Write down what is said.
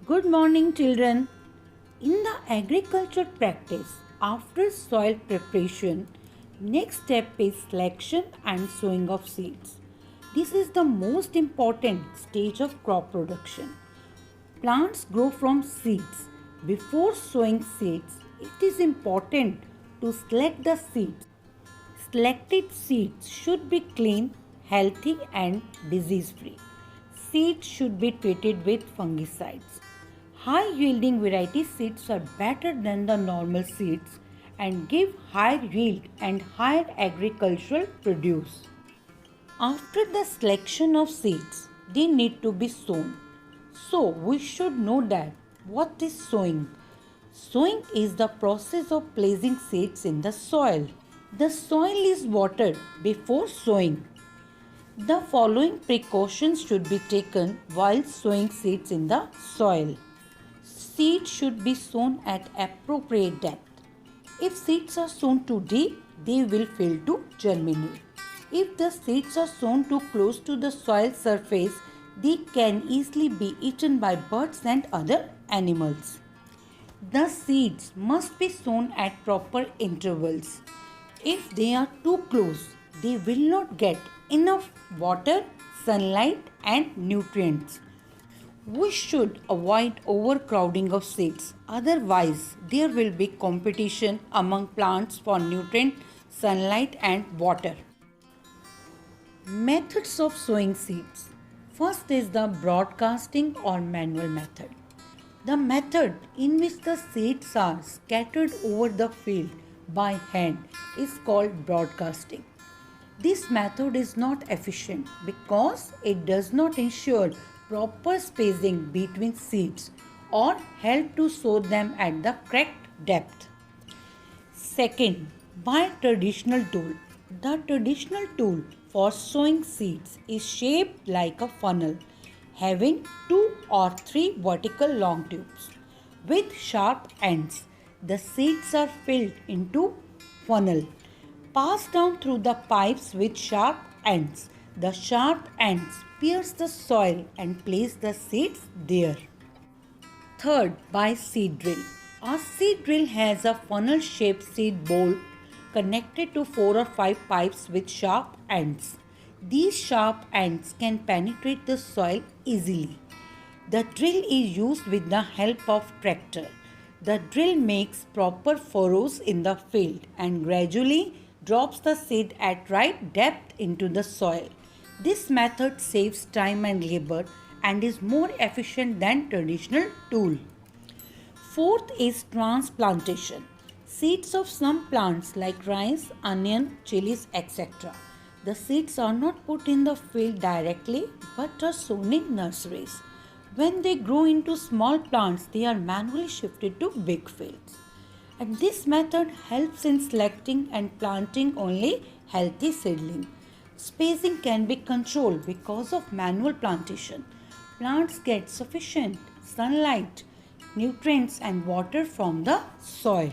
Good morning, children. In the agriculture practice, after soil preparation, next step is selection and sowing of seeds. This is the most important stage of crop production. Plants grow from seeds. Before sowing seeds, it is important to select the seeds. Selected seeds should be clean, healthy, and disease free. Seeds should be treated with fungicides. High yielding variety seeds are better than the normal seeds and give higher yield and higher agricultural produce. After the selection of seeds, they need to be sown. So we should know that what is sowing. Sowing is the process of placing seeds in the soil. The soil is watered before sowing. The following precautions should be taken while sowing seeds in the soil. Seeds should be sown at appropriate depth. If seeds are sown too deep, they will fail to germinate. If the seeds are sown too close to the soil surface, they can easily be eaten by birds and other animals. The seeds must be sown at proper intervals. If they are too close, they will not get enough water, sunlight, and nutrients. We should avoid overcrowding of seeds, otherwise, there will be competition among plants for nutrient, sunlight, and water. Methods of sowing seeds. First is the broadcasting or manual method. The method in which the seeds are scattered over the field by hand is called broadcasting. This method is not efficient because it does not ensure proper spacing between seeds or help to sow them at the correct depth. Second, by traditional tool. The traditional tool for sowing seeds is shaped like a funnel, having 2 or 3 vertical long tubes with sharp ends. The seeds are filled into funnel, passed down through the pipes with sharp ends. The sharp ends pierce the soil and place the seeds there. Third, by seed drill. A seed drill has a funnel-shaped seed bowl connected to 4 or 5 pipes with sharp ends. These sharp ends can penetrate the soil easily. The drill is used with the help of tractor. The drill makes proper furrows in the field and gradually drops the seed at right depth into the soil. This method saves time and labor and is more efficient than traditional tool. Fourth is transplantation. Seeds of some plants like rice, onion, chilies, etc. The seeds are not put in the field directly but are sown in nurseries. When they grow into small plants, they are manually shifted to big fields. And this method helps in selecting and planting only healthy seedling. Spacing can be controlled because of manual plantation. Plants get sufficient sunlight, nutrients and water from the soil.